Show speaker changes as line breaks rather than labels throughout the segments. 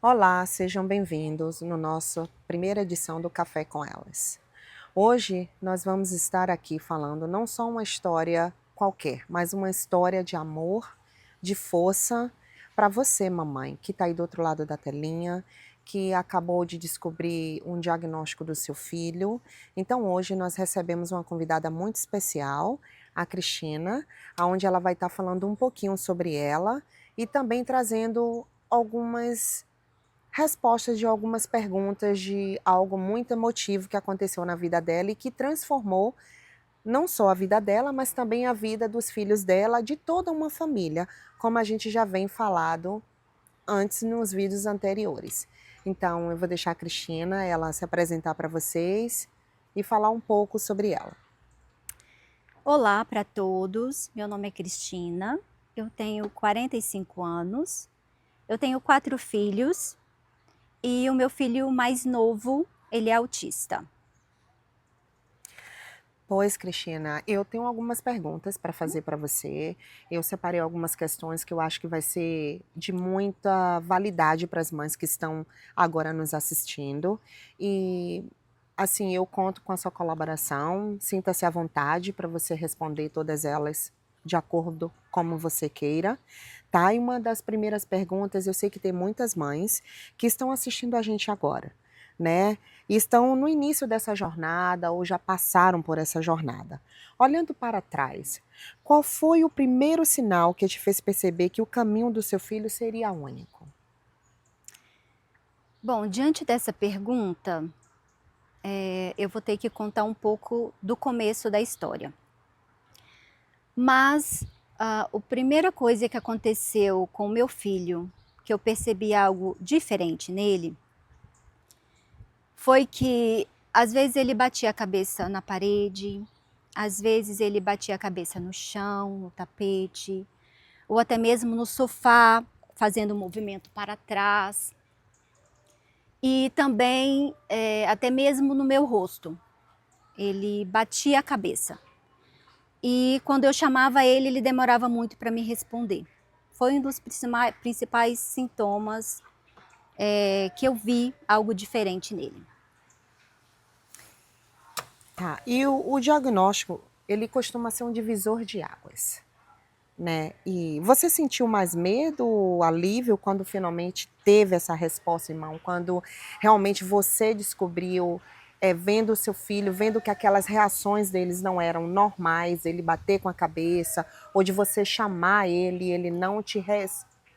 Olá, sejam bem-vindos no nosso primeira edição do Café com Elas. Hoje nós vamos estar aqui falando não só uma história qualquer, mas uma história de amor, de força para você, mamãe, que está aí do outro lado da telinha, que acabou de descobrir um diagnóstico do seu filho. Então hoje nós recebemos uma convidada muito especial, a Cristina, onde ela vai estar falando um pouquinho sobre ela e também trazendo algumas respostas de algumas perguntas de algo muito emotivo que aconteceu na vida dela e que transformou não só a vida dela, mas também a vida dos filhos dela, de toda uma família, como a gente já vem falado antes nos vídeos anteriores. Então, eu vou deixar a Cristina, ela se apresentar para vocês e falar um pouco sobre ela.
Olá para todos, meu nome é Cristina, eu tenho 45 anos, eu tenho 4 filhos e o meu filho mais novo, ele é autista.
Pois, Cristina, eu tenho algumas perguntas para fazer para você. Eu separei algumas questões que eu acho que vai ser de muita validade para as mães que estão agora nos assistindo. E, assim, eu conto com a sua colaboração. Sinta-se à vontade para você responder todas elas de acordo como você queira, tá? E uma das primeiras perguntas, eu sei que tem muitas mães que estão assistindo a gente agora, né? E estão no início dessa jornada ou já passaram por essa jornada. Olhando para trás, qual foi o primeiro sinal que te fez perceber que o caminho do seu filho seria único?
Bom, diante dessa pergunta, eu vou ter que contar um pouco do começo da história. Mas a primeira coisa que aconteceu com o meu filho, que eu percebi algo diferente nele, foi que às vezes ele batia a cabeça na parede, às vezes ele batia a cabeça no chão, no tapete, ou até mesmo no sofá, fazendo um movimento para trás. E também, até mesmo no meu rosto, ele batia a cabeça. E quando eu chamava ele, ele demorava muito para me responder. Foi um dos principais sintomas que eu vi algo diferente nele.
Tá, e o diagnóstico, ele costuma ser um divisor de águas, né? E você sentiu mais medo, alívio quando finalmente teve essa resposta em mão, quando realmente você descobriu, vendo o seu filho, vendo que aquelas reações deles não eram normais, ele bater com a cabeça, ou de você chamar ele e ele não te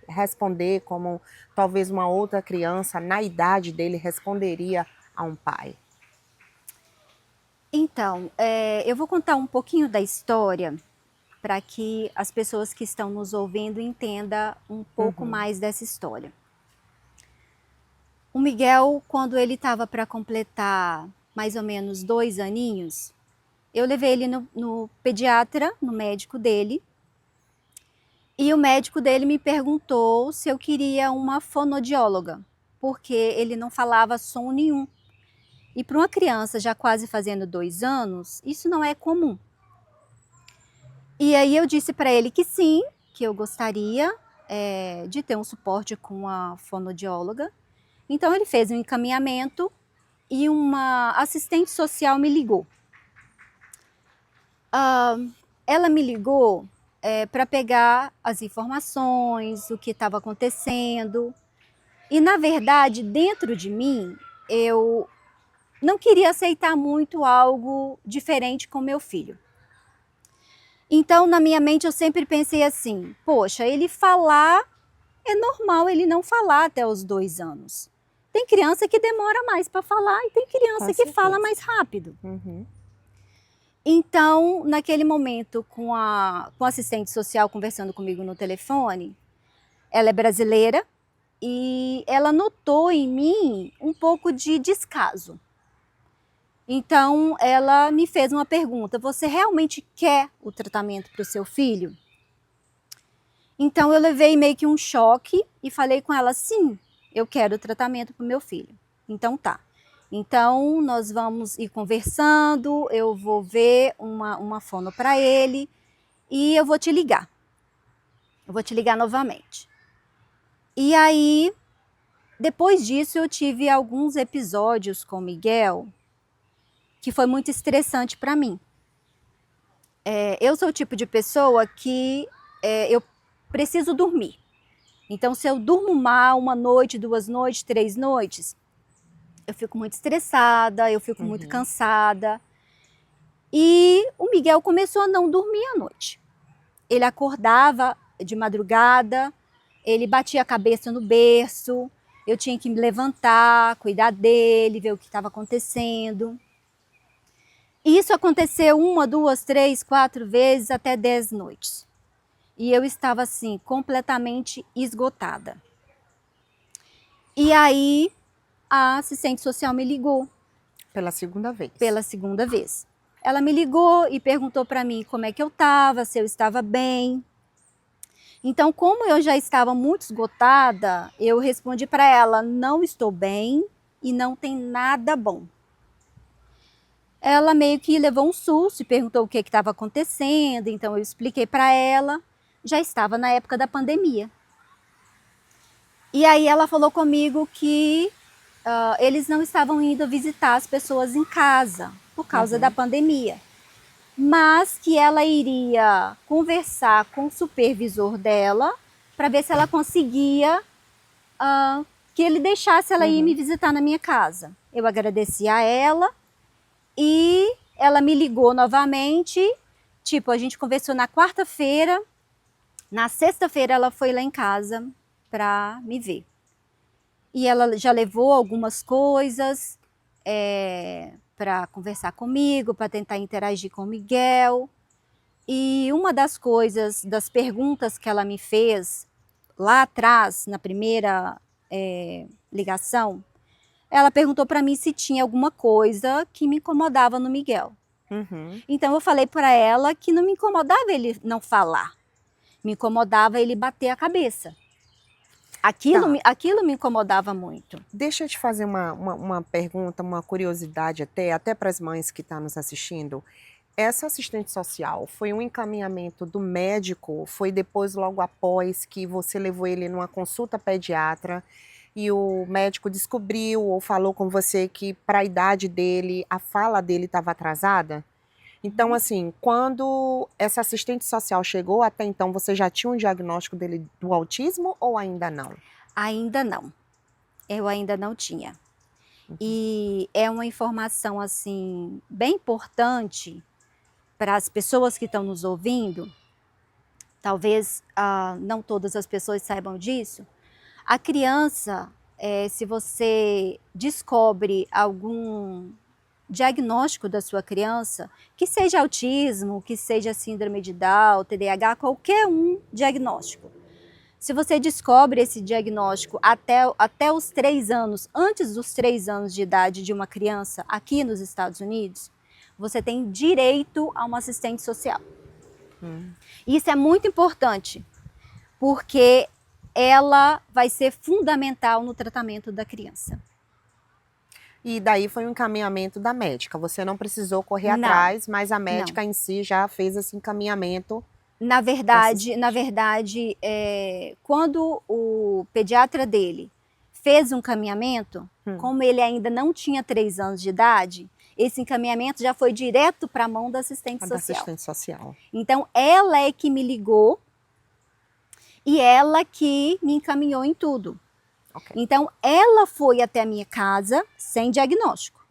responder como talvez uma outra criança na idade dele responderia a um pai?
Então, eu vou contar um pouquinho da história para que as pessoas que estão nos ouvindo entendam um pouco
Uhum.
mais dessa história. O Miguel, quando ele estava para completar mais ou menos 2 aninhos, eu levei ele no pediatra, no médico dele, e o médico dele me perguntou se eu queria uma fonoaudióloga, porque ele não falava som nenhum. E para uma criança já quase fazendo 2 anos, isso não é comum. E aí eu disse para ele que sim, que eu gostaria de ter um suporte com a fonoaudióloga. Então ele fez um encaminhamento e uma assistente social me ligou. Ela me ligou para pegar as informações, o que estava acontecendo. E na verdade, dentro de mim, eu não queria aceitar muito algo diferente com meu filho. Então, na minha mente, eu sempre pensei assim: poxa, ele falar é normal ele não falar até os 2 anos. Tem criança que demora mais para falar e tem
Com
criança que fala
certeza.
mais rápido.
Uhum.
Então, naquele momento, com a assistente social conversando comigo no telefone, ela é brasileira e ela notou em mim um pouco de descaso. Então, ela me fez uma pergunta: você realmente quer o tratamento para o seu filho? Então eu levei meio que um choque e falei com ela: sim, eu quero tratamento para o meu filho. Então tá. Então nós vamos ir conversando, eu vou ver uma fono para ele e eu vou te ligar. Eu vou te ligar novamente. E aí Depois disso, eu tive alguns episódios com o Miguel que foi muito estressante para mim. Eu sou o tipo de pessoa que eu preciso dormir. Então, se eu durmo mal 1 noite, 2 noites, 3 noites, eu fico muito estressada, eu fico muito cansada. E o Miguel começou a não dormir à noite. Ele acordava de madrugada, ele batia a cabeça no berço, eu tinha que me levantar, cuidar dele, ver o que estava acontecendo. E isso aconteceu 1, 2, 3, 4 vezes, até 10 noites. E eu estava assim, completamente esgotada. E aí, a assistente social me ligou.
Pela segunda vez.
Pela segunda vez. Ela me ligou e perguntou para mim como é que eu estava, se eu estava bem. Então, como eu já estava muito esgotada, eu respondi para ela: não estou bem e não tem nada bom. Ela meio que levou um susto e perguntou o que estava acontecendo, então eu expliquei para ela. Já estava na época da pandemia. E aí ela falou comigo que eles não estavam indo visitar as pessoas em casa por causa da pandemia, mas que ela iria conversar com o supervisor dela para ver se ela conseguia que ele deixasse ela ir me visitar na minha casa. Eu agradeci a ela e ela me ligou novamente. Tipo, a gente conversou na quarta-feira. Na sexta-feira ela foi lá em casa para me ver. E ela já levou algumas coisas para conversar comigo, para tentar interagir com o Miguel. E uma das coisas, das perguntas que ela me fez lá atrás, na primeira ligação, ela perguntou para mim se tinha alguma coisa que me incomodava no Miguel. Então eu falei para ela que não me incomodava ele não falar, me incomodava ele bater a cabeça. Aquilo me incomodava muito.
Deixa eu te fazer uma pergunta, uma curiosidade até para as mães que estão nos assistindo. Essa assistente social foi um encaminhamento do médico? Foi depois, logo após, que você levou ele numa consulta pediatra e o médico descobriu ou falou com você que para a idade dele, a fala dele estava atrasada? Então, assim, quando essa assistente social chegou, até então você já tinha um diagnóstico dele do autismo ou ainda não?
Ainda não. Eu ainda não tinha. E é uma informação, assim, bem importante para as pessoas que estão nos ouvindo. Talvez não todas as pessoas saibam disso. A criança, se você descobre algum diagnóstico da sua criança, que seja autismo, que seja síndrome de Down, TDAH, qualquer um diagnóstico. Se você descobre esse diagnóstico até os 3 anos, antes dos 3 anos de idade de uma criança aqui nos Estados Unidos, você tem direito a uma assistente social. Isso é muito importante, porque ela vai ser fundamental no tratamento da criança.
E daí foi um encaminhamento da médica, você não precisou correr atrás, mas a médica em si já fez esse encaminhamento.
Na verdade, quando o pediatra dele fez um encaminhamento, como ele ainda não tinha 3 anos de idade, esse encaminhamento já foi direto para a mão da assistente social. Então, ela é que me ligou e ela que me encaminhou em tudo. Então, ela foi até a minha casa sem diagnóstico.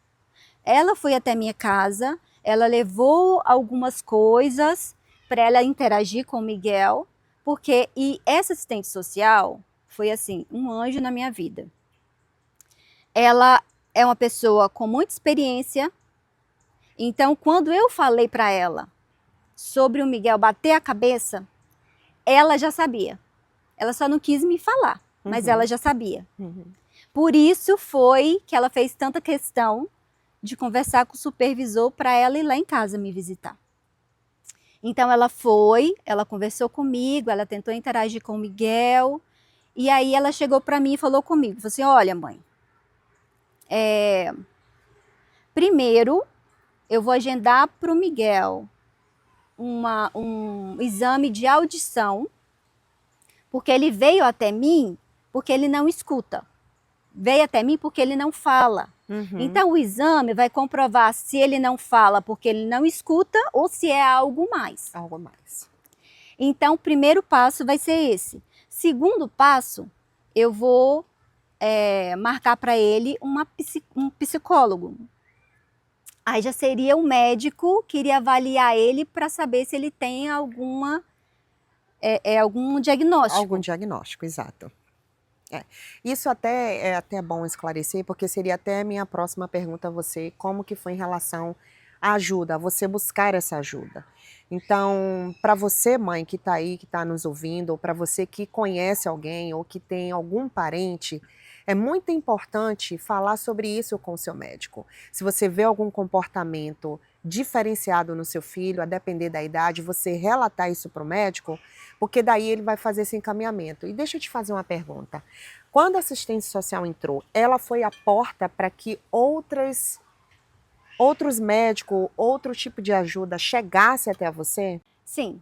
Ela foi até a minha casa, ela levou algumas coisas para ela interagir com o Miguel, e essa assistente social foi assim, um anjo na minha vida. Ela é uma pessoa com muita experiência, então quando eu falei para ela sobre o Miguel bater a cabeça, ela já sabia. Ela só não quis me falar, mas ela já sabia. Por isso foi que ela fez tanta questão de conversar com o supervisor para ela ir lá em casa me visitar. Então ela foi, ela conversou comigo, ela tentou interagir com o Miguel, e aí ela chegou para mim e falou comigo, falou assim, olha mãe, primeiro eu vou agendar para o Miguel um exame de audição, porque ele veio até mim, porque ele não escuta. veio até mim porque ele não fala. Então o exame vai comprovar se ele não fala porque ele não escuta ou se é algo mais.
Algo mais.
Então o primeiro passo vai ser esse. Segundo passo, eu vou marcar para ele um psicólogo. Aí já seria o médico que iria avaliar ele para saber se ele tem algum diagnóstico.
Algum diagnóstico, exato. Isso é até bom esclarecer, porque seria até a minha próxima pergunta a você, como que foi em relação à ajuda, a você buscar essa ajuda. Então, para você, mãe, que está aí, que está nos ouvindo, ou para você que conhece alguém, ou que tem algum parente, é muito importante falar sobre isso com o seu médico. Se você vê algum comportamento diferenciado no seu filho, a depender da idade, você relatar isso para o médico, porque daí ele vai fazer esse encaminhamento. E deixa eu te fazer uma pergunta. Quando a assistência social entrou, ela foi a porta para que outros médicos, outro tipo de ajuda chegasse até você?
Sim,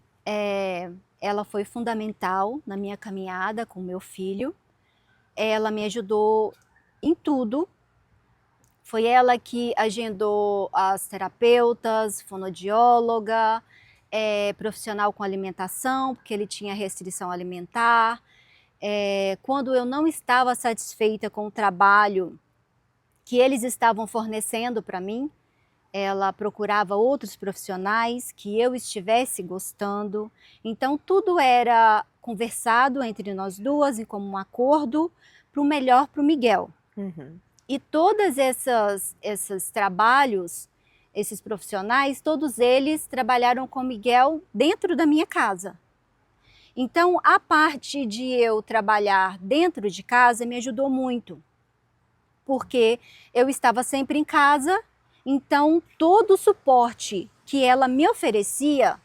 ela foi fundamental na minha caminhada com meu filho. Ela me ajudou em tudo. Foi ela que agendou as terapeutas, fonoaudióloga, profissional com alimentação, porque ele tinha restrição alimentar. Quando eu não estava satisfeita com o trabalho que eles estavam fornecendo para mim, ela procurava outros profissionais que eu estivesse gostando. Então tudo era conversado entre nós duas em comum acordo para o melhor para o Miguel. E todos esses trabalhos, esses profissionais, todos eles trabalharam com o Miguel dentro da minha casa. Então a parte de eu trabalhar dentro de casa me ajudou muito, porque eu estava sempre em casa. Então, todo o suporte que ela me oferecia,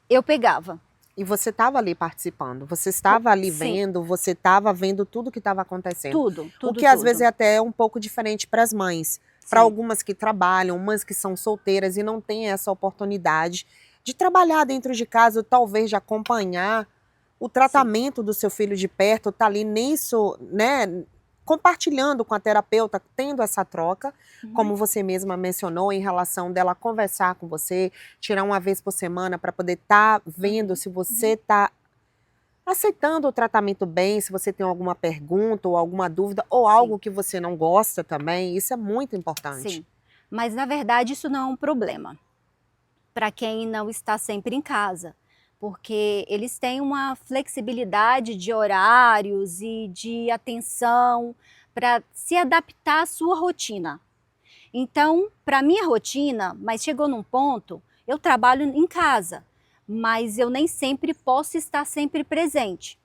eu pegava.
E você estava ali participando, você estava ali vendo, você estava vendo tudo que estava acontecendo.
Tudo.
O que às vezes é até um pouco diferente para as mães. Para algumas que trabalham, umas que são solteiras e não têm essa oportunidade de trabalhar dentro de casa, talvez de acompanhar o tratamento do seu filho de perto, tá ali nisso, né? Compartilhando com a terapeuta, tendo essa troca, como você mesma mencionou, em relação dela conversar com você, tirar uma vez por semana para poder estar vendo se você está aceitando o tratamento bem, se você tem alguma pergunta ou alguma dúvida, ou algo que você não gosta também, isso é muito importante.
Sim, mas na verdade isso não é um problema para quem não está sempre em casa, porque eles têm uma flexibilidade de horários e de atenção para se adaptar à sua rotina. Então, para minha rotina, mas chegou num ponto, eu trabalho em casa, mas eu nem sempre posso estar sempre presente.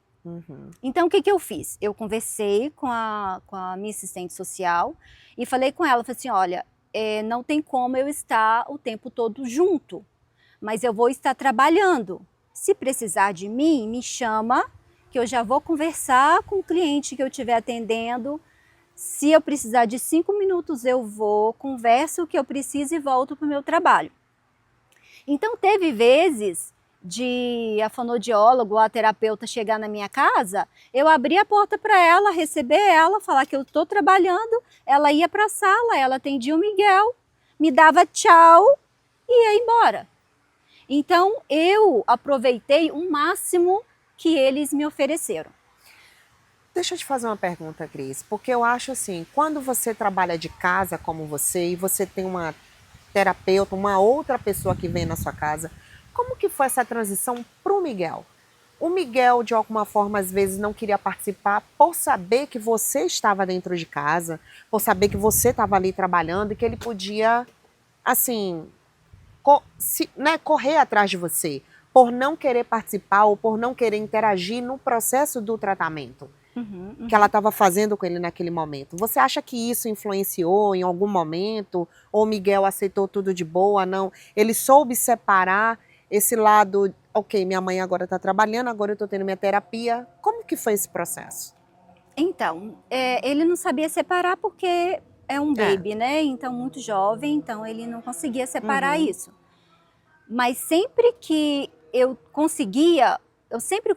Então, o que eu fiz? Eu conversei com a minha assistente social e falei com ela, falei assim, olha, não tem como eu estar o tempo todo junto, mas eu vou estar trabalhando. Se precisar de mim, me chama, que eu já vou conversar com o cliente que eu estiver atendendo. Se eu precisar de 5 minutos, eu vou, converso o que eu preciso e volto para o meu trabalho. Então, teve vezes de a fonoaudióloga ou a terapeuta chegar na minha casa, eu abrir a porta para ela, receber ela, falar que eu estou trabalhando, ela ia para a sala, ela atendia o Miguel, me dava tchau e ia embora. Então, eu aproveitei o máximo que eles me ofereceram.
Deixa eu te fazer uma pergunta, Cris, porque eu acho assim, quando você trabalha de casa como você e você tem uma terapeuta, uma outra pessoa que vem na sua casa, como que foi essa transição para o Miguel? O Miguel, de alguma forma, às vezes não queria participar por saber que você estava dentro de casa, por saber que você estava ali trabalhando e que ele podia, assim, correr atrás de você, por não querer participar ou por não querer interagir no processo do tratamento que ela estava fazendo com ele naquele momento. Você acha que isso influenciou em algum momento? Ou o Miguel aceitou tudo de boa? Não? Ele soube separar esse lado, ok, minha mãe agora está trabalhando, agora eu estou tendo minha terapia. Como que foi esse processo?
Então, ele não sabia separar porque é um baby, né? Então, muito jovem, então ele não conseguia separar isso. Mas sempre que eu conseguia, eu sempre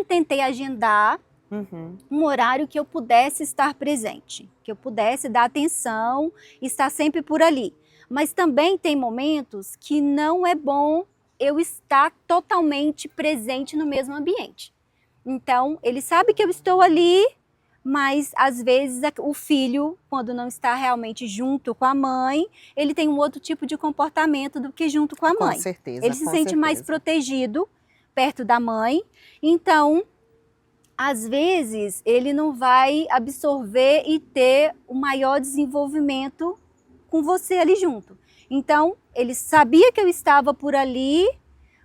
tentei agendar
Uhum.
Um horário que eu pudesse estar presente, que eu pudesse dar atenção e estar sempre por ali. Mas também tem momentos que não é bom eu estar totalmente presente no mesmo ambiente. Então, ele sabe que eu estou ali, mas às vezes o filho, quando não está realmente junto com a mãe, ele tem um outro tipo de comportamento do que junto com a
Com
mãe.
certeza,
Ele se
com
sente mais
certeza.
protegido perto da mãe, então às vezes ele não vai absorver e ter o maior desenvolvimento com você ali junto. Então, ele sabia que eu estava por ali,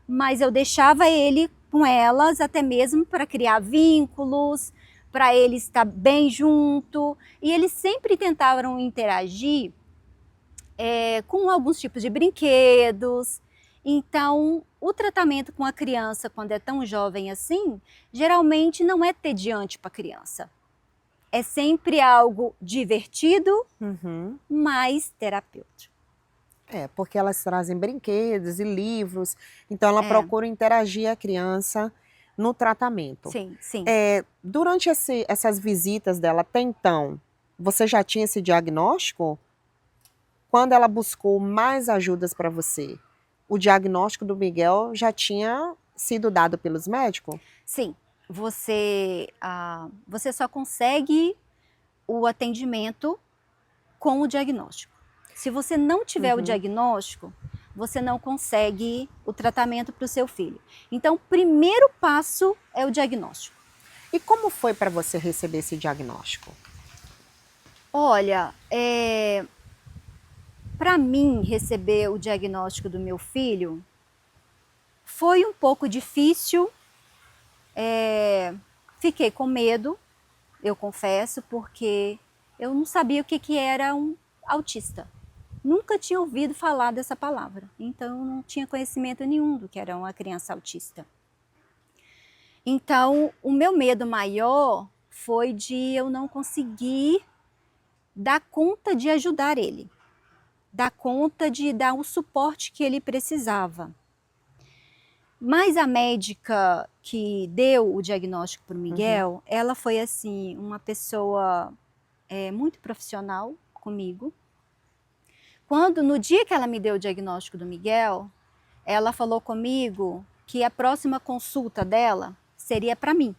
mas eu deixava ele com elas até mesmo para criar vínculos, para ele estar bem junto. E eles sempre tentaram interagir com alguns tipos de brinquedos. Então, o tratamento com a criança, quando é tão jovem assim, geralmente não é tediante para a criança. É sempre algo divertido,
Uhum.
mas terapêutico.
É, porque elas trazem brinquedos e livros, então ela
É,
procura interagir a criança no tratamento.
sim, sim.
Durante essas visitas dela até então, você já tinha esse diagnóstico? Quando ela buscou mais ajudas para você, o diagnóstico do Miguel já tinha sido dado pelos médicos?
Sim, você só consegue o atendimento com o diagnóstico. Se você não tiver o
Uhum.
diagnóstico, você não consegue o tratamento para o seu filho. Então, o primeiro passo é o diagnóstico.
E como foi para você receber esse diagnóstico?
Olha, para mim receber o diagnóstico do meu filho foi um pouco difícil. Fiquei com medo, eu confesso, porque eu não sabia o que era um autista. Nunca tinha ouvido falar dessa palavra, então eu não tinha conhecimento nenhum do que era uma criança autista. Então, o meu medo maior foi de eu não conseguir dar conta de ajudar ele, dar conta de dar o suporte que ele precisava. Mas a médica que deu o diagnóstico para o
Uhum.
Miguel, ela foi assim, uma pessoa muito profissional comigo. Quando, no dia que ela me deu o diagnóstico do Miguel, ela falou comigo que a próxima consulta dela seria para mim.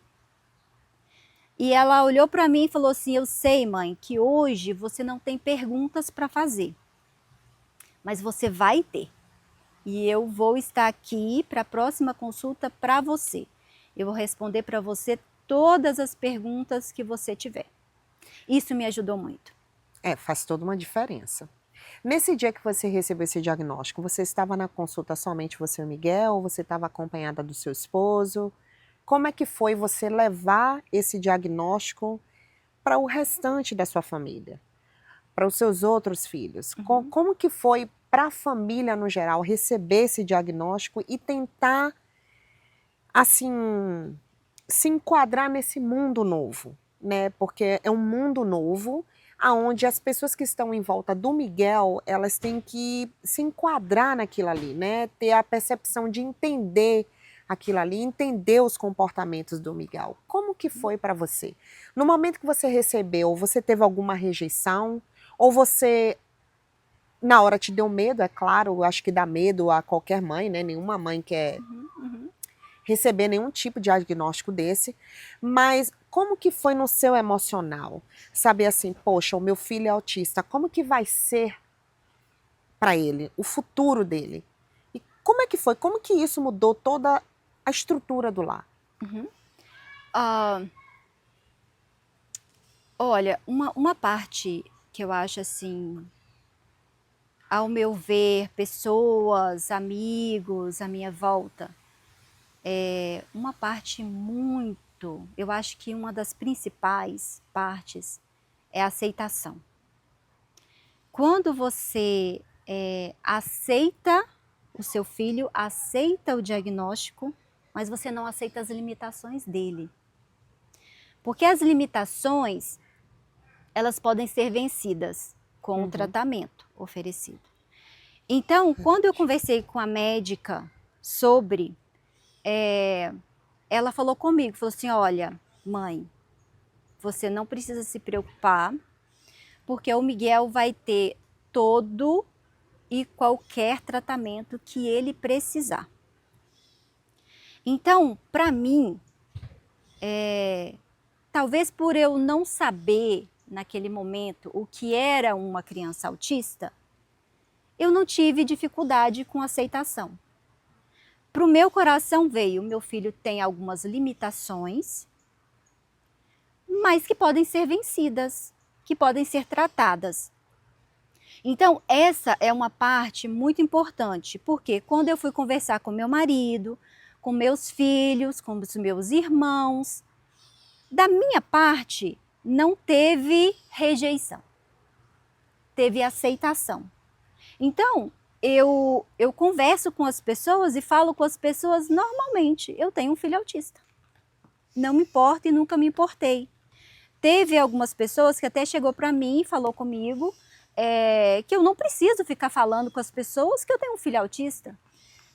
E ela olhou para mim e falou assim: eu sei, mãe, que hoje você não tem perguntas para fazer, mas você vai ter. E eu vou estar aqui para a próxima consulta para você. Eu vou responder para você todas as perguntas que você tiver. Isso me ajudou muito.
Faz toda uma diferença. Nesse dia que você recebeu esse diagnóstico, você estava na consulta somente você e o Miguel, ou você estava acompanhada do seu esposo? Como é que foi você levar esse diagnóstico para o restante da sua família, para os seus outros filhos?
Uhum.
Como que foi para a família no geral receber esse diagnóstico e tentar, assim, se enquadrar nesse mundo novo, né? Porque é um mundo novo, aonde as pessoas que estão em volta do Miguel, elas têm que se enquadrar naquilo ali, né? Ter a percepção de entender aquilo ali, entender os comportamentos do Miguel. Como que foi para você? No momento que você recebeu, você teve alguma rejeição? Ou você, na hora te deu medo, é claro, eu acho que dá medo a qualquer mãe, né? Nenhuma mãe quer
Uhum, uhum.
receber nenhum tipo de diagnóstico desse, mas como que foi no seu emocional? Saber assim, poxa, o meu filho é autista, como que vai ser para ele, o futuro dele? E como é que foi? Como que isso mudou toda a estrutura do lar?
Uhum. Ah, olha, uma parte que eu acho assim, ao meu ver, pessoas, amigos à minha volta, uma parte muito, eu acho que uma das principais partes é a aceitação. Quando você aceita o seu filho, aceita o diagnóstico, mas você não aceita as limitações dele. Porque as limitações, elas podem ser vencidas com o
Uhum.
tratamento oferecido. Então, quando eu conversei com a médica sobre, ela falou comigo, falou assim: olha, mãe, você não precisa se preocupar, porque o Miguel vai ter todo e qualquer tratamento que ele precisar. Então, para mim, talvez por eu não saber naquele momento o que era uma criança autista, eu não tive dificuldade com aceitação. Para o meu coração veio, meu filho tem algumas limitações, mas que podem ser vencidas, que podem ser tratadas. Então, essa é uma parte muito importante, porque quando eu fui conversar com meu marido, com meus filhos, com os meus irmãos, da minha parte, não teve rejeição, teve aceitação. Então, eu converso com as pessoas e falo com as pessoas normalmente. Eu tenho um filho autista. Não me importo e nunca me importei. Teve algumas pessoas que até chegou para mim e falou comigo que eu não preciso ficar falando com as pessoas que eu tenho um filho autista.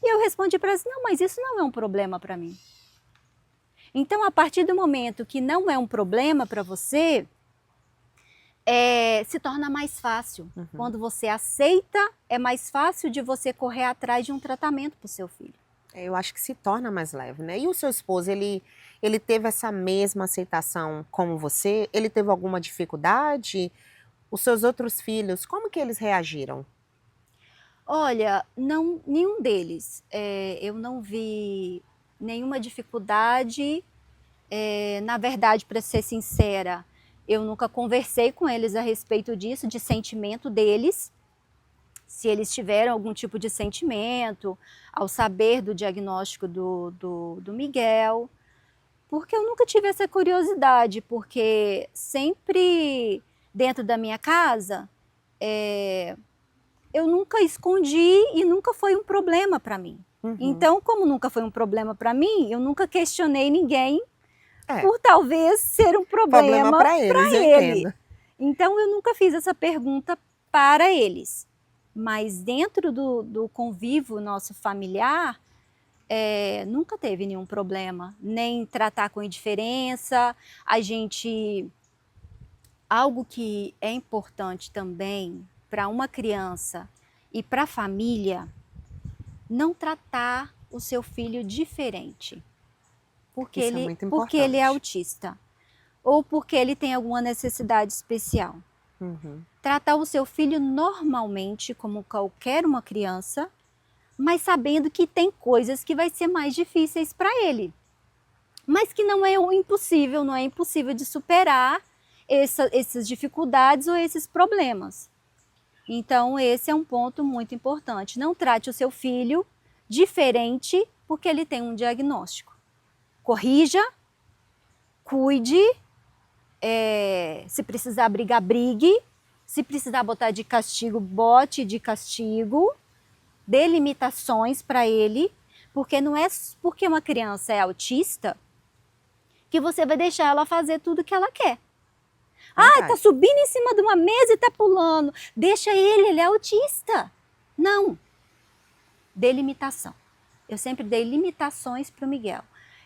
E eu respondi para elas, não, mas isso não é um problema para mim. Então, a partir do momento que não é um problema para você, se torna mais fácil.
Uhum.
Quando você aceita, é mais fácil de você correr atrás de um tratamento para o seu filho.
Eu acho que se torna mais leve, né? E o seu esposo, ele teve essa mesma aceitação como você? Ele teve alguma dificuldade? Os seus outros filhos, como que eles reagiram?
Olha, não, nenhum deles. Eu não vi nenhuma dificuldade. Na verdade, para ser sincera, eu nunca conversei com eles a respeito disso, de sentimento deles. Se eles tiveram algum tipo de sentimento ao saber do diagnóstico do Miguel. Porque eu nunca tive essa curiosidade, porque sempre dentro da minha casa, eu nunca escondi e nunca foi um problema para mim.
Uhum.
Então, como nunca foi um problema para mim, eu nunca questionei ninguém
É.
por talvez ser um problema
para eles, eu
ele.
entendo.
Então, eu nunca fiz essa pergunta para eles. Mas dentro do convívio nosso familiar, nunca teve nenhum problema, nem tratar com indiferença. Algo que é importante também para uma criança e para a família, não tratar o seu filho diferente, porque
Isso é muito
porque ele é
importante.
autista ou porque ele tem alguma necessidade especial.
Uhum.
Tratar o seu filho normalmente, como qualquer uma criança, mas sabendo que tem coisas que vai ser mais difíceis para ele. Mas que não é impossível, não é impossível de superar essas dificuldades ou esses problemas. Então, esse é um ponto muito importante. Não trate o seu filho diferente porque ele tem um diagnóstico. Corrija, cuide, se precisar brigar, brigue. Se precisar botar de castigo, bote de castigo. Dê limitações para ele, porque não é porque uma criança é autista que você vai deixar ela fazer tudo que ela quer. Ah, tá subindo em cima de uma mesa e tá pulando. Deixa ele é autista. Não. Dê limitação. Eu sempre dei limitações para o Miguel.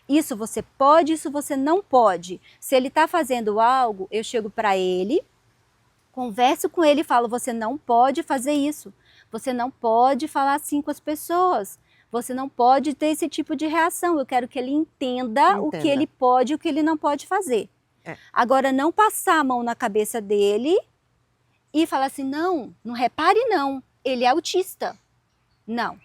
Isso você pode, isso você não pode. Se ele está fazendo algo, eu chego para ele, converso com ele e falo, você não pode fazer isso. Você não pode falar assim com as pessoas. Você não pode ter esse tipo de reação. Eu quero que ele entenda o que ele pode e o que ele não pode fazer. Agora, não passar a mão na cabeça dele e falar assim, não, não repare não, ele é autista. Não.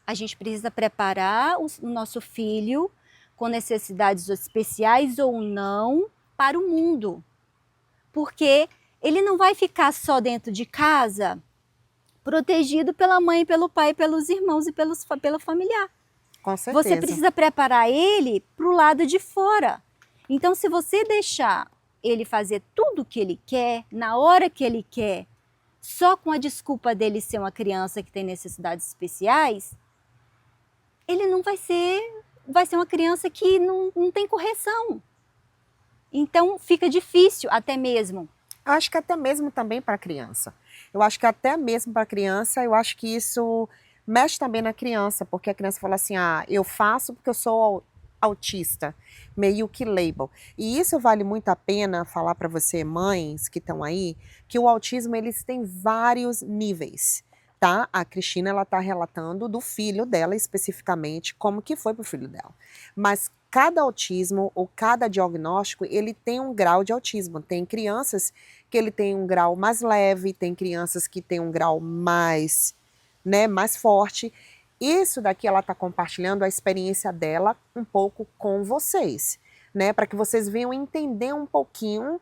A gente precisa preparar o nosso filho com necessidades especiais ou não para o mundo. Porque ele não vai ficar só dentro de casa protegido pela mãe, pelo pai, pelos irmãos e pelo familiar.
Com certeza.
Você precisa preparar ele para o lado de fora. Então, se você deixar ele fazer tudo o que ele quer, na hora que ele quer, só com a desculpa dele ser uma criança que tem necessidades especiais, ele não vai ser uma criança que não tem correção. Então, fica difícil até mesmo.
Eu acho que até mesmo também para a criança. Eu acho que até mesmo para a criança, eu acho que isso mexe também na criança, porque a criança fala assim, eu faço porque eu sou autista, meio que label. E isso vale muito a pena falar para você, mães que estão aí, que o autismo eles têm vários níveis, tá? A Cristina ela tá relatando do filho dela especificamente, como que foi pro filho dela. Mas cada autismo ou cada diagnóstico, ele tem um grau de autismo. Tem crianças que ele tem um grau mais leve, tem crianças que tem um grau mais, né, mais forte. Isso daqui ela está compartilhando a experiência dela um pouco com vocês, né? Para que vocês venham entender um pouquinho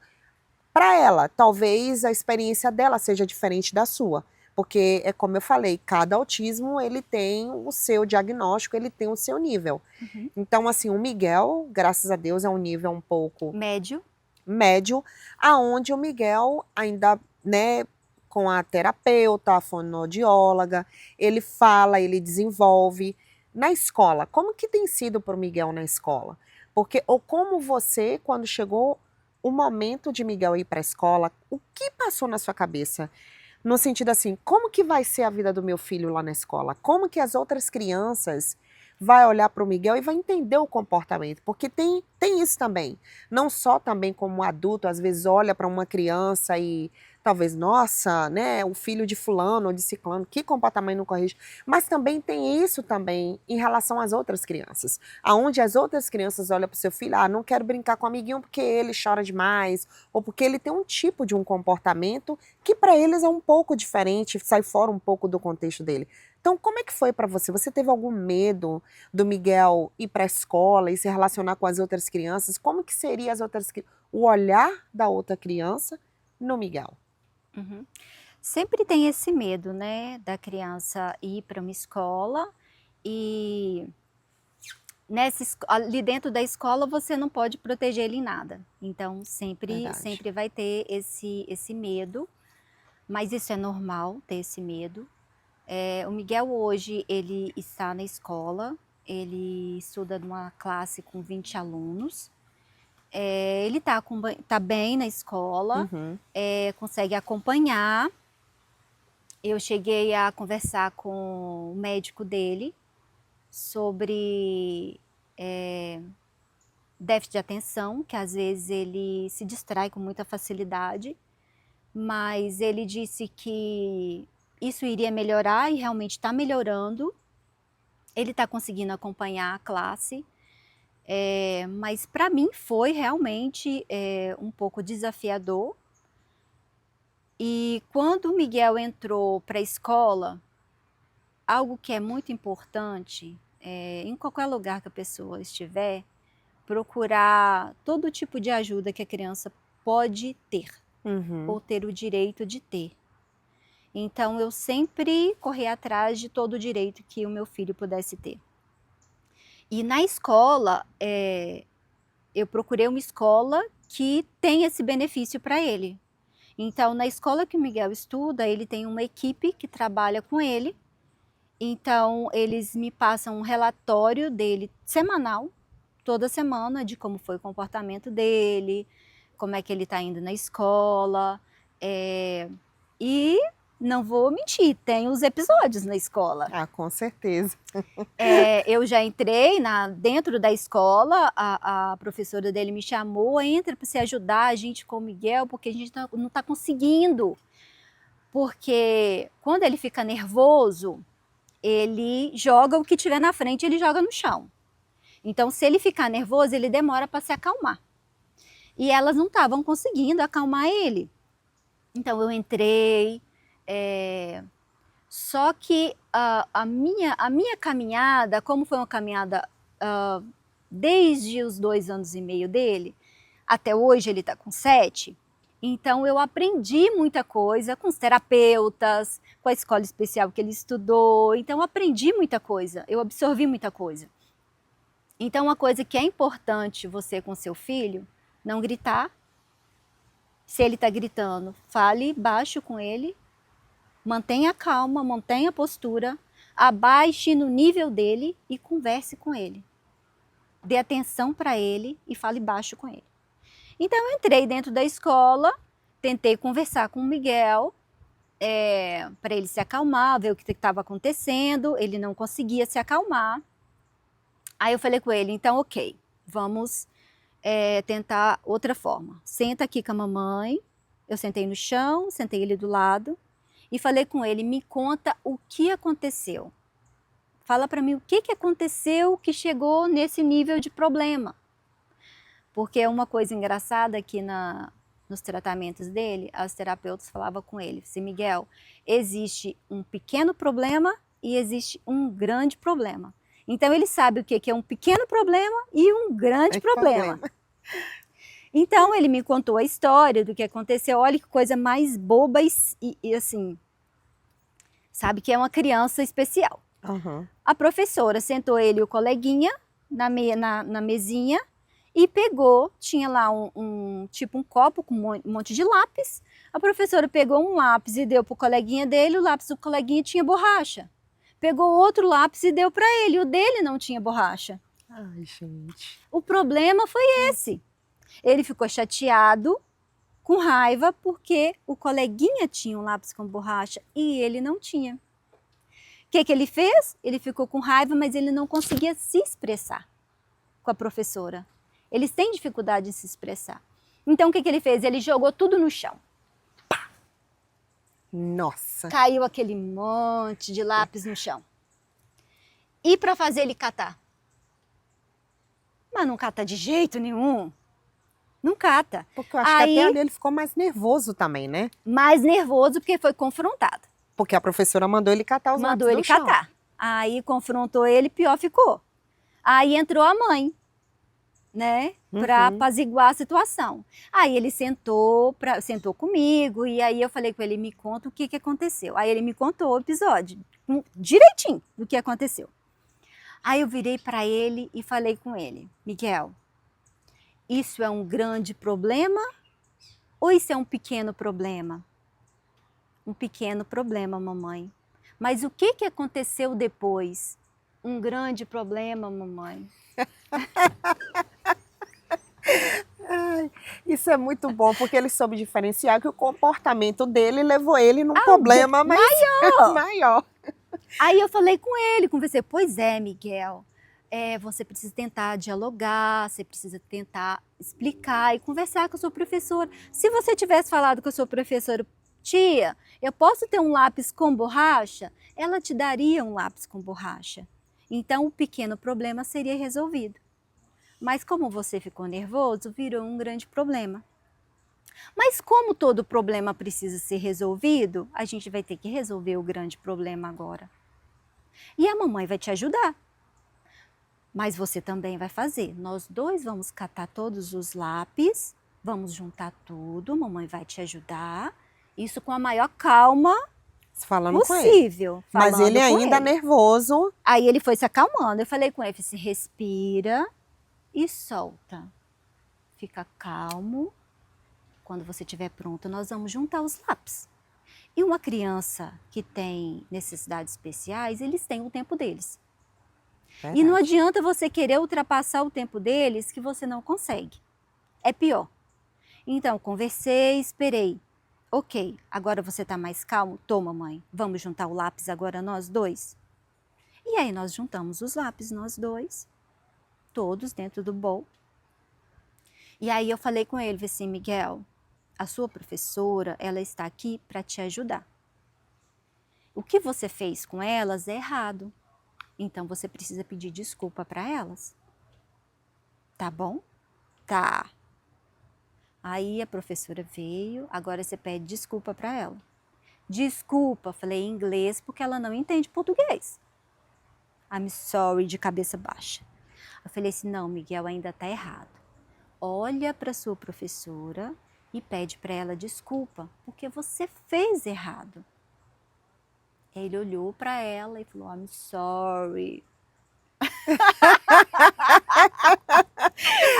para ela. Talvez a experiência dela seja diferente da sua, porque é como eu falei, cada autismo ele tem o seu diagnóstico, ele tem o seu nível.
Uhum.
Então, assim, o Miguel, graças a Deus, é um nível um pouco
Médio.
médio, aonde o Miguel ainda, né, com a terapeuta, a fonoaudióloga, ele fala, ele desenvolve. Na escola, como que tem sido para o Miguel na escola? Porque, ou como você, quando chegou o momento de Miguel ir para a escola, o que passou na sua cabeça? No sentido assim, como que vai ser a vida do meu filho lá na escola? Como que as outras crianças vai olhar para o Miguel e vai entender o comportamento? Porque tem isso também. Não só também como adulto, às vezes olha para uma criança e talvez, nossa, né, o filho de fulano ou de ciclano, que comportamento não corrige. Mas também tem isso também em relação às outras crianças. Aonde as outras crianças olham para o seu filho, ah, não quero brincar com o amiguinho porque ele chora demais, ou porque ele tem um tipo de um comportamento que para eles é um pouco diferente, sai fora um pouco do contexto dele. Então, como é que foi para você? Você teve algum medo do Miguel ir para a escola e se relacionar com as outras crianças? Como que seria o olhar da outra criança no Miguel?
Uhum. Sempre tem esse medo, né, da criança ir para uma escola e ali dentro da escola você não pode proteger ele em nada. Então
Verdade.
sempre vai ter esse medo, mas isso é normal ter esse medo. O Miguel hoje ele está na escola, ele estuda numa classe com 20 alunos. Ele tá bem na escola,
Uhum.
consegue acompanhar. Eu cheguei a conversar com o médico dele sobre déficit de atenção, que às vezes ele se distrai com muita facilidade, mas ele disse que isso iria melhorar e realmente está melhorando. Ele está conseguindo acompanhar a classe, mas para mim foi realmente um pouco desafiador. E quando o Miguel entrou para a escola, algo que é muito importante, em qualquer lugar que a pessoa estiver, procurar todo tipo de ajuda que a criança pode ter,
Uhum.
ou ter o direito de ter. Então eu sempre corri atrás de todo o direito que o meu filho pudesse ter. E na escola, eu procurei uma escola que tem esse benefício para ele. Então, na escola que o Miguel estuda, ele tem uma equipe que trabalha com ele. Então, eles me passam um relatório dele semanal, toda semana, de como foi o comportamento dele, como é que ele está indo na escola. E não vou mentir, tem os episódios na escola.
Ah, com certeza.
Eu já entrei dentro da escola, a professora dele me chamou, entra para você ajudar a gente com o Miguel, porque a gente não está conseguindo. Porque quando ele fica nervoso, ele joga o que tiver na frente, ele joga no chão. Então, se ele ficar nervoso, ele demora para se acalmar. E elas não estavam conseguindo acalmar ele. Então, eu entrei, só que a minha caminhada, como foi uma caminhada desde os 2 anos e meio dele, até hoje ele está com 7, então eu aprendi muita coisa com os terapeutas, com a escola especial que ele estudou, então eu aprendi muita coisa, eu absorvi muita coisa. Então uma coisa que é importante você com seu filho, não gritar. Se ele está gritando, fale baixo com ele, mantenha a calma, mantenha a postura, abaixe no nível dele e converse com ele. Dê atenção para ele e fale baixo com ele. Então eu entrei dentro da escola, tentei conversar com o Miguel, para ele se acalmar, ver o que estava acontecendo, ele não conseguia se acalmar. Aí eu falei com ele, então ok, vamos tentar outra forma. Senta aqui com a mamãe. Eu sentei no chão, sentei ele do lado e falei com ele, me conta o que aconteceu. Fala para mim o que aconteceu que chegou nesse nível de problema. Porque é uma coisa engraçada que nos tratamentos dele, as terapeutas falavam com ele, assim, Miguel, existe um pequeno problema e existe um grande problema. Então ele sabe o que é um pequeno problema e um grande problema. Então ele me contou a história do que aconteceu, olha que coisa mais boba e assim, sabe que é uma criança especial.
Uhum.
A professora sentou ele e o coleguinha na mesinha e pegou, tinha lá tipo um copo com um monte de lápis. A professora pegou um lápis e deu para o coleguinha dele, o lápis do coleguinha tinha borracha. Pegou outro lápis e deu para ele, o dele não tinha borracha.
Ai, gente.
O problema foi esse. Ele ficou chateado, com raiva, porque o coleguinha tinha um lápis com borracha e ele não tinha. O que ele fez? Ele ficou com raiva, mas ele não conseguia se expressar com a professora. Eles têm dificuldade de se expressar. Então, o que ele fez? Ele jogou tudo no chão. Pá!
Nossa!
Caiu aquele monte de lápis no chão. E para fazer ele catar? Mas não cata de jeito nenhum. Não cata.
Porque eu acho que até ali ele ficou mais nervoso também, né?
Mais nervoso porque foi confrontado.
Porque a professora mandou ele catar os lápis no chão.
Mandou ele catar. Aí confrontou ele, pior ficou. Aí entrou a mãe, né? Para apaziguar a situação. Aí ele sentou comigo e aí eu falei com ele, me conta o que aconteceu. Aí ele me contou o episódio, direitinho do que aconteceu. Aí eu virei para ele e falei com ele, Miguel, isso é um grande problema ou isso é um pequeno problema? Um pequeno problema, mamãe. Mas o que aconteceu depois? Um grande problema, mamãe.
Ai, isso é muito bom, porque ele soube diferenciar que o comportamento dele levou ele num problema maior.
Aí eu falei com ele, conversei, pois é, Miguel, você precisa tentar dialogar, você precisa tentar explicar e conversar com a sua professora. Se você tivesse falado com a sua professora, tia, eu posso ter um lápis com borracha? Ela te daria um lápis com borracha. Então o pequeno problema seria resolvido. Mas como você ficou nervoso, virou um grande problema. Mas como todo problema precisa ser resolvido, a gente vai ter que resolver o grande problema agora. E a mamãe vai te ajudar. Mas você também vai fazer. Nós dois vamos catar todos os lápis, vamos juntar tudo, a mamãe vai te ajudar. Isso com a maior calma
falando
possível.
Com ele. Mas ele ainda nervoso.
Aí ele foi se acalmando. Eu falei com ele, se respira e solta. Fica calmo. Quando você estiver pronto, nós vamos juntar os lápis. E uma criança que tem necessidades especiais, eles têm o tempo deles. Verdade. E não adianta você querer ultrapassar o tempo deles que você não consegue. É pior. Então, conversei, esperei. Ok, agora você está mais calmo? Toma, mãe, vamos juntar o lápis agora nós dois? E aí nós juntamos os lápis, nós dois, todos dentro do bowl. E aí eu falei com ele, assim, Miguel, a sua professora, ela está aqui para te ajudar. O que você fez com elas é errado. Então você precisa pedir desculpa para elas. Tá bom? Tá. Aí a professora veio, agora você pede desculpa para ela. Desculpa, falei em inglês porque ela não entende português. I'm sorry, de cabeça baixa. Eu falei assim, não, Miguel, ainda tá errado. Olha para sua professora e pede para ela desculpa, porque você fez errado. Ele olhou para ela e falou, I'm sorry.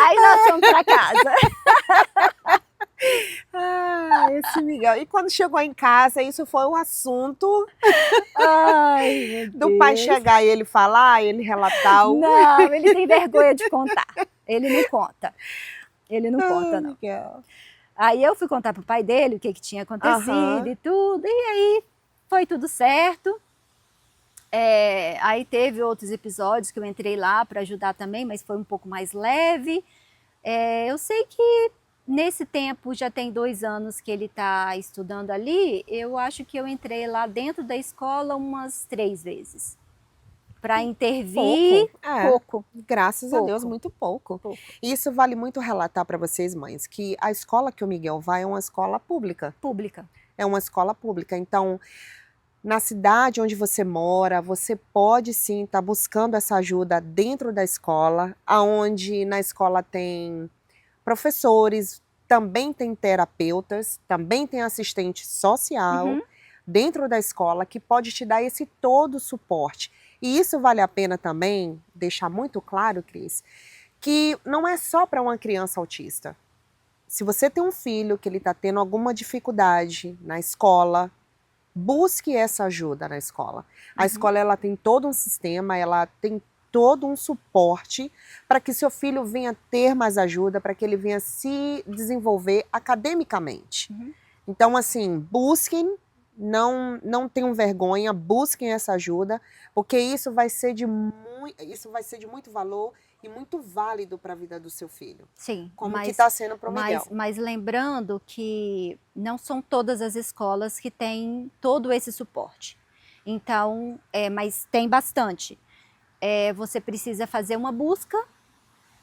Aí nós fomos para casa.
Ah, esse Miguel. E quando chegou em casa, isso foi um assunto.
Ai,
do pai chegar e ele falar, ele relatar.
Não, ele tem vergonha de contar. Ele não conta. Ele não conta, não.
Miguel.
Aí eu fui contar pro pai dele o que tinha acontecido e tudo. E aí foi tudo certo. Aí teve outros episódios que eu entrei lá para ajudar também, mas foi um pouco mais leve. Eu sei que nesse tempo, já tem 2 anos que ele está estudando ali, eu acho que eu entrei lá dentro da escola umas 3 vezes. Para intervir,
Pouco, é.
pouco,
Graças a Deus,
pouco,
muito pouco.
pouco.
E isso vale muito relatar para vocês, mães, que a escola que o Miguel vai é uma escola pública.
Pública.
É uma escola pública. Então, na cidade onde você mora, você pode sim estar buscando essa ajuda dentro da escola, aonde na escola tem professores, também tem terapeutas, também tem assistente social
Uhum.
dentro da escola que pode te dar esse todo suporte. E isso vale a pena também deixar muito claro, Cris, que não é só para uma criança autista. Se você tem um filho que ele está tendo alguma dificuldade na escola, busque essa ajuda na escola. A
Uhum.
escola ela tem todo um sistema, ela tem todo um suporte para que seu filho venha ter mais ajuda, para que ele venha se desenvolver academicamente.
Uhum.
Então, assim, busquem, não tenham vergonha, busquem essa ajuda, porque isso vai ser de muito valor e muito válido para a vida do seu filho,
Sim,
como que está sendo para o
mas,
Miguel.
mas lembrando que não são todas as escolas que têm todo esse suporte. Então, mas tem bastante. Você precisa fazer uma busca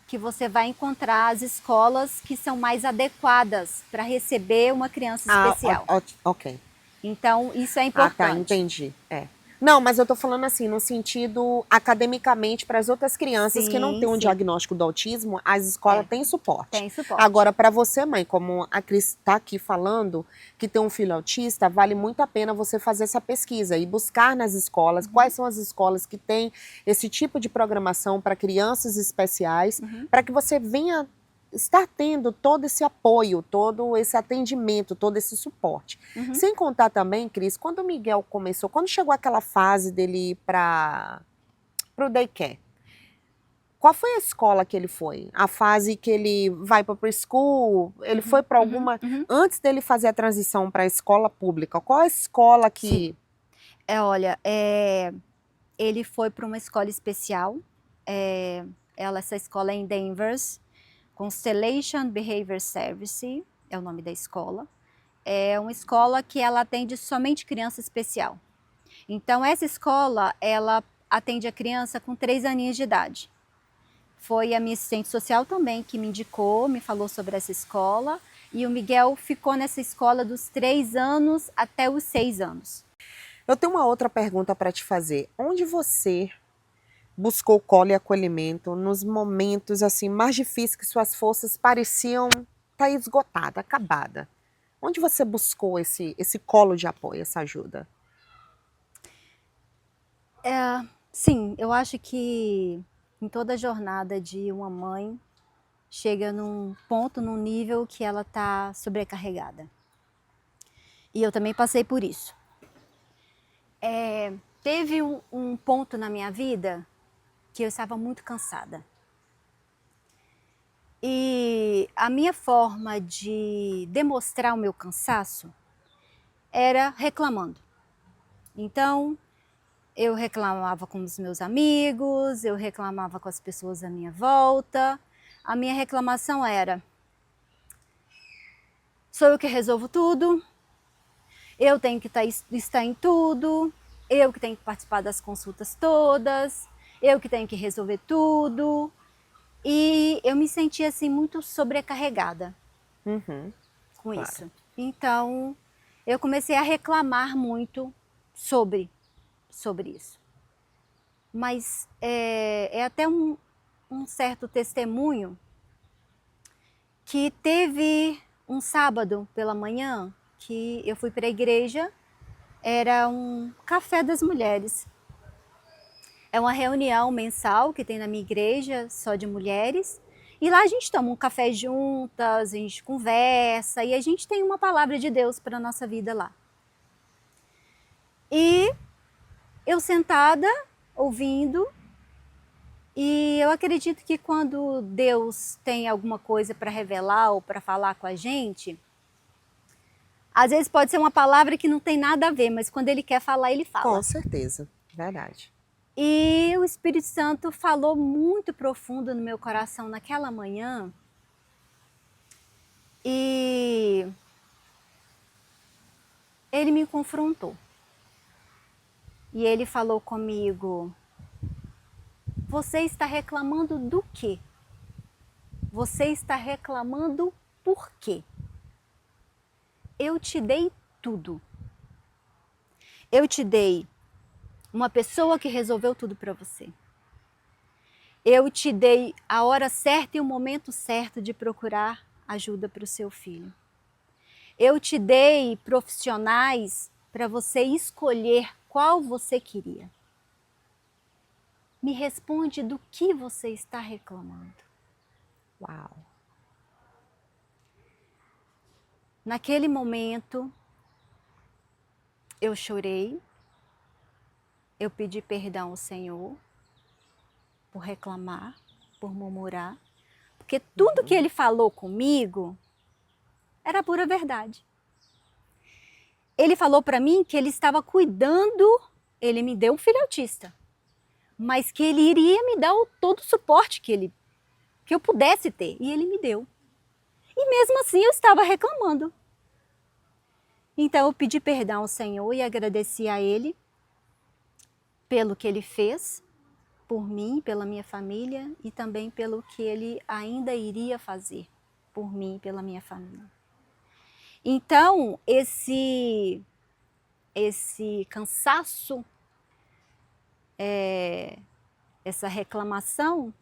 que você vai encontrar as escolas que são mais adequadas para receber uma criança especial.
Ok.
Então, isso é
Ah, tá,
importante.
entendi. É. Não, mas eu tô falando assim, no sentido academicamente, para as outras crianças que não
Sim,
têm um
sim,
diagnóstico do autismo, as escolas têm suporte.
tem suporte.
Agora, para você, mãe, como a Cris está aqui falando, que tem um filho autista, vale muito a pena você fazer essa pesquisa e buscar nas escolas quais são as escolas que têm esse tipo de programação para crianças especiais, para que você venha estar tendo todo esse apoio, todo esse atendimento, todo esse suporte. Sem contar também, Cris, quando o Miguel começou, quando chegou aquela fase dele ir para o daycare, qual foi a escola que ele foi? A fase que ele vai para o preschool, ele foi para alguma... Antes dele fazer a transição para a escola pública, qual a escola que...
Sim. Olha, ele foi para uma escola especial, essa escola é em Denver, Constellation Behavior Service, é o nome da escola. É uma escola que ela atende somente criança especial. Então, essa escola, ela atende a criança com 3 aninhos de idade. Foi a minha assistente social também que me indicou, me falou sobre essa escola. E o Miguel ficou nessa escola dos 3 anos até os 6 anos.
Eu tenho uma outra pergunta para te fazer. Onde você buscou colo e acolhimento nos momentos assim mais difíceis que suas forças pareciam estar esgotadas, acabadas? Onde você buscou esse colo de apoio, essa ajuda?
Sim, eu acho que em toda a jornada de uma mãe, chega num ponto, num nível que ela está sobrecarregada. E eu também passei por isso. Teve um ponto na minha vida que eu estava muito cansada. E a minha forma de demonstrar o meu cansaço era reclamando. Então, eu reclamava com os meus amigos, eu reclamava com as pessoas à minha volta. A minha reclamação era: sou eu que resolvo tudo, eu tenho que estar em tudo, eu que tenho que participar das consultas todas, eu que tenho que resolver tudo. E eu me sentia assim muito sobrecarregada com
Claro.
isso. Então, eu comecei a reclamar muito sobre isso. Mas é até um certo testemunho que teve um sábado pela manhã que eu fui para a igreja, era um café das mulheres. É uma reunião mensal que tem na minha igreja, só de mulheres. E lá a gente toma um café juntas, a gente conversa e a gente tem uma palavra de Deus para a nossa vida lá. E eu sentada, ouvindo, e eu acredito que quando Deus tem alguma coisa para revelar ou para falar com a gente, às vezes pode ser uma palavra que não tem nada a ver, mas quando Ele quer falar, Ele fala.
Com certeza. Verdade.
E o Espírito Santo falou muito profundo no meu coração naquela manhã. E ele me confrontou. E ele falou comigo: você está reclamando do quê? Você está reclamando por quê? Eu te dei tudo. Eu te dei uma pessoa que resolveu tudo para você. Eu te dei a hora certa e o momento certo de procurar ajuda para o seu filho. Eu te dei profissionais para você escolher qual você queria. Me responde do que você está reclamando.
Uau.
Naquele momento, eu chorei, eu pedi perdão ao Senhor por reclamar, por murmurar, porque tudo que ele falou comigo era pura verdade. Ele falou para mim que ele estava cuidando, ele me deu um filho autista, mas que ele iria me dar todo o suporte que eu pudesse ter, e ele me deu. E mesmo assim eu estava reclamando. Então eu pedi perdão ao Senhor e agradeci a Ele pelo que Ele fez por mim, pela minha família e também pelo que Ele ainda iria fazer por mim e pela minha família. Então esse cansaço, essa reclamação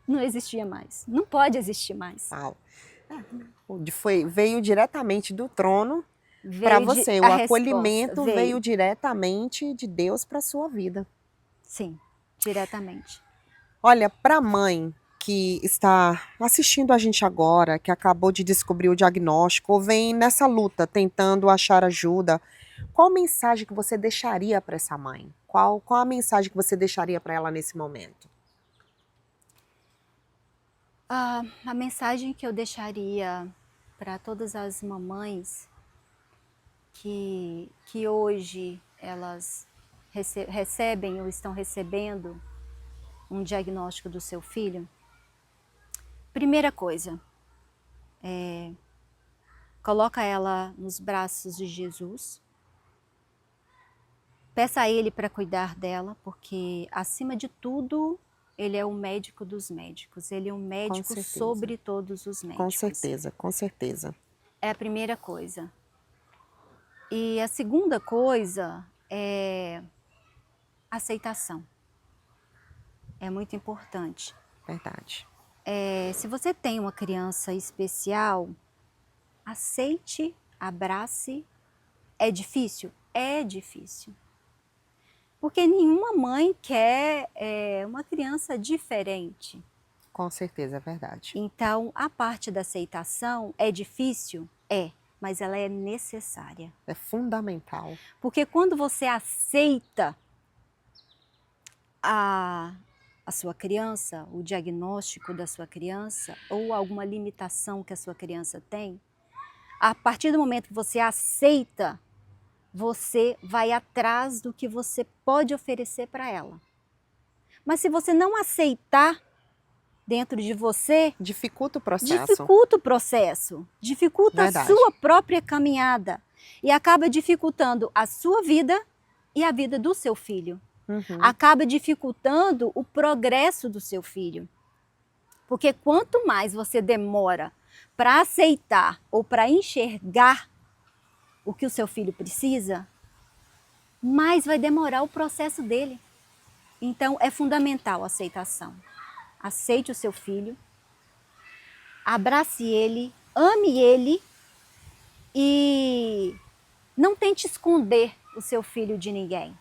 não existia mais, não pode existir mais.
Uau. Veio diretamente do trono para você, o
a resposta
acolhimento veio diretamente de Deus para a sua vida.
Sim, diretamente.
Olha, para a mãe que está assistindo a gente agora, que acabou de descobrir o diagnóstico, ou vem nessa luta tentando achar ajuda, qual mensagem que você deixaria para essa mãe? Qual a mensagem que você deixaria para ela nesse momento?
A mensagem que eu deixaria para todas as mamães que hoje elas recebem ou estão recebendo um diagnóstico do seu filho, primeira coisa, coloca ela nos braços de Jesus, peça a Ele para cuidar dela, porque acima de tudo Ele é o médico dos médicos, Ele é um médico sobre todos os médicos.
Com certeza, com certeza.
É a primeira coisa. E a segunda coisa é aceitação. É muito importante.
Verdade.
Se você tem uma criança especial, aceite, abrace. É difícil? É difícil. Porque nenhuma mãe quer uma criança diferente.
Com certeza, é verdade.
Então, a parte da aceitação é difícil? É, mas ela é necessária.
É fundamental.
Porque quando você aceita a sua criança, o diagnóstico da sua criança ou alguma limitação que a sua criança tem, a partir do momento que você aceita, você vai atrás do que você pode oferecer para ela. Mas se você não aceitar dentro de você,
dificulta o processo.
Dificulta
Verdade.
a sua própria caminhada e acaba dificultando a sua vida e a vida do seu filho.
Uhum.
Acaba dificultando o progresso do seu filho. Porque quanto mais você demora para aceitar ou para enxergar o que o seu filho precisa, mais vai demorar o processo dele. Então é fundamental a aceitação. Aceite o seu filho, abrace ele, ame ele e não tente esconder o seu filho de ninguém.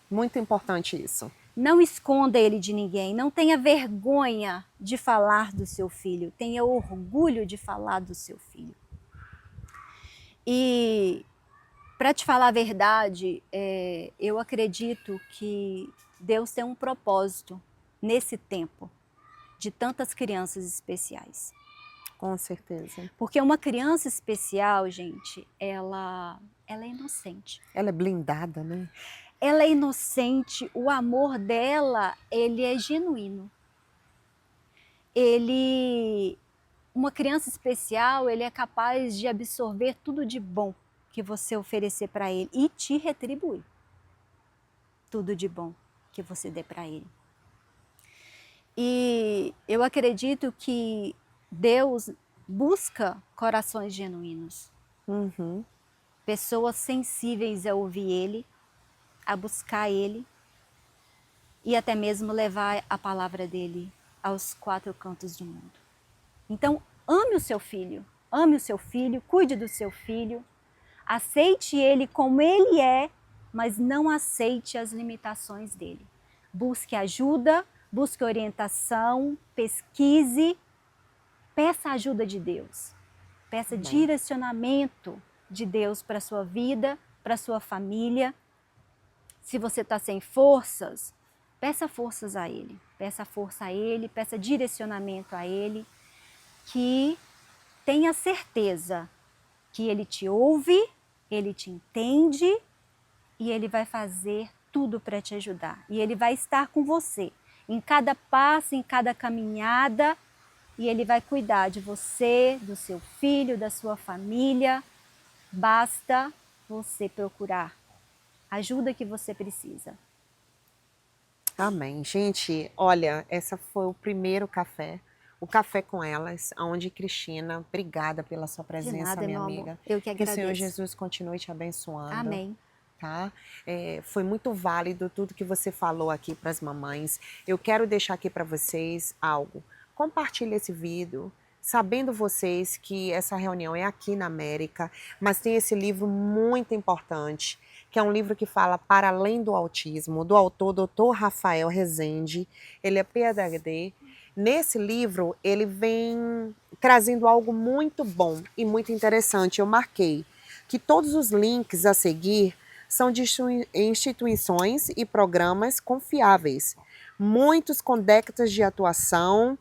Muito importante isso.
Não esconda ele de ninguém, não tenha vergonha de falar do seu filho, tenha orgulho de falar do seu filho. E, para te falar a verdade, eu acredito que Deus tem um propósito nesse tempo de tantas crianças especiais.
Com certeza.
Porque uma criança especial, gente, ela é inocente.
Ela é blindada, né?
Ela é inocente, o amor dela, ele é genuíno. Uma criança especial, ele é capaz de absorver tudo de bom que você oferecer para ele e te retribuir tudo de bom que você dê para ele. E eu acredito que Deus busca corações genuínos,
Uhum.
pessoas sensíveis a ouvir Ele, a buscar Ele e até mesmo levar a palavra dele aos quatro cantos do mundo. Então, ame o seu filho, cuide do seu filho, aceite ele como ele é, mas não aceite as limitações dele. Busque ajuda, busque orientação, pesquise, peça ajuda de Deus, peça direcionamento de Deus para a sua vida, para a sua família. Se você está sem forças, peça forças a Ele, peça força a Ele, peça direcionamento a Ele, que tenha certeza que Ele te ouve, Ele te entende e Ele vai fazer tudo para te ajudar. E Ele vai estar com você em cada passo, em cada caminhada, e Ele vai cuidar de você, do seu filho, da sua família. Basta você procurar a ajuda que você precisa.
Amém. Gente, olha, essa foi o primeiro café, o Café com Elas, onde Cristina, obrigada pela sua
De
presença,
nada,
minha
meu amor.
amiga.
Eu que
Que o Senhor
agradeço.
Jesus continue te abençoando.
Amém.
Tá? Foi muito válido tudo que você falou aqui para as mamães. Eu quero deixar aqui para vocês algo. Compartilhe esse vídeo, sabendo vocês que essa reunião é aqui na América, mas tem esse livro muito importante, que é um livro que fala Para Além do Autismo, do autor Dr. Rafael Rezende. Ele é PhD. Nesse livro, ele vem trazendo algo muito bom e muito interessante. Eu marquei que todos os links a seguir são de instituições e programas confiáveis, muitos com décadas de atuação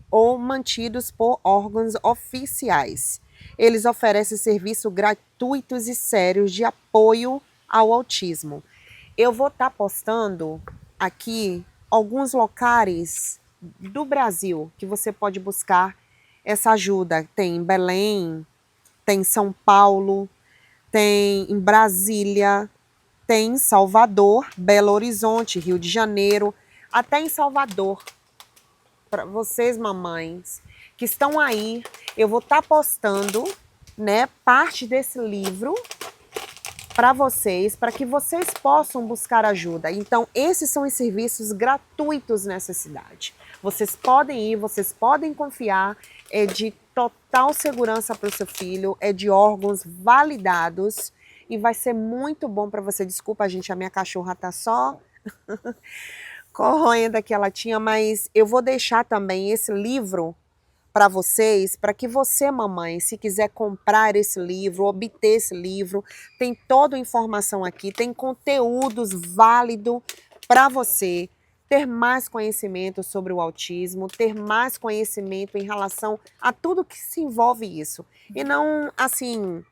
ou mantidos por órgãos oficiais. Eles oferecem serviços gratuitos e sérios de apoio ao autismo. Eu vou estar postando aqui alguns locais do Brasil que você pode buscar essa ajuda. Tem em Belém, tem em São Paulo, tem em Brasília, tem em Salvador, Belo Horizonte, Rio de Janeiro, até em Salvador. Para vocês, mamães, que estão aí, eu vou estar postando, né, parte desse livro para vocês, para que vocês possam buscar ajuda. Então, esses são os serviços gratuitos nessa cidade. Vocês podem ir, vocês podem confiar, é de total segurança para o seu filho, é de órgãos validados e vai ser muito bom para você. Desculpa, gente, a minha cachorra tá só corroendo aqui a latinha, mas eu vou deixar também esse livro para vocês, para que você, mamãe, se quiser comprar esse livro, obter esse livro, tem toda a informação aqui, tem conteúdos válidos para você ter mais conhecimento sobre o autismo, ter mais conhecimento em relação a tudo que se envolve isso. E não, assim,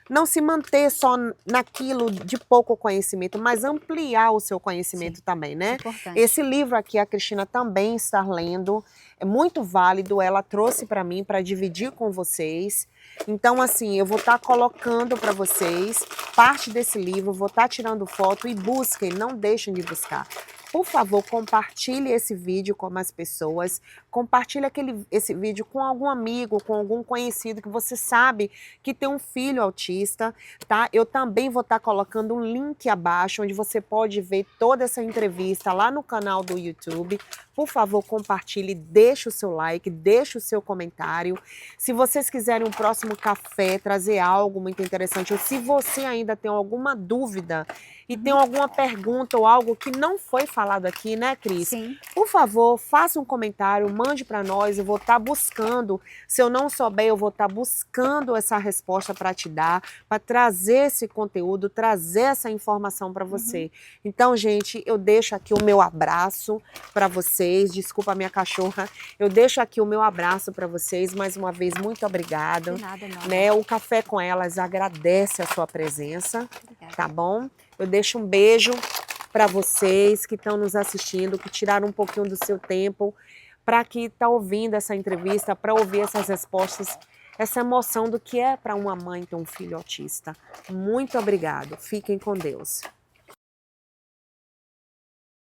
não se manter só naquilo de pouco conhecimento, mas ampliar o seu conhecimento também, né?
Importante.
Esse livro aqui a Cristina também está lendo, é muito válido, ela trouxe para mim para dividir com vocês. Então, assim, eu vou estar colocando para vocês parte desse livro, vou estar tirando foto e busquem, não deixem de buscar. Por favor, compartilhe esse vídeo com mais pessoas, compartilhe esse vídeo com algum amigo, com algum conhecido que você sabe que tem um filho autista, tá? Eu também vou estar colocando um link abaixo, onde você pode ver toda essa entrevista lá no canal do YouTube. Por favor, compartilhe, deixe o seu like, deixe o seu comentário. Se vocês quiserem um próximo café, trazer algo muito interessante, ou se você ainda tem alguma dúvida e tem alguma pergunta ou algo que não foi falado aqui, né, Cris?
Sim.
Por favor, faça um comentário, mande para nós, eu vou estar buscando. Se eu não souber, eu vou estar buscando essa resposta para te dar, para trazer esse conteúdo, trazer essa informação para você. Então, gente, eu deixo aqui o meu abraço para vocês. vocês. Desculpa a minha cachorra. Eu deixo aqui o meu abraço para vocês. Mais uma vez, muito obrigado.
De nada, não.
Né? O Café com Elas agradece a sua presença,
Obrigada.
tá bom? Eu deixo um beijo para vocês que estão nos assistindo, que tiraram um pouquinho do seu tempo para que tá ouvindo essa entrevista, para ouvir essas respostas, essa emoção do que é para uma mãe ter um filho autista. Muito obrigado. Fiquem com Deus.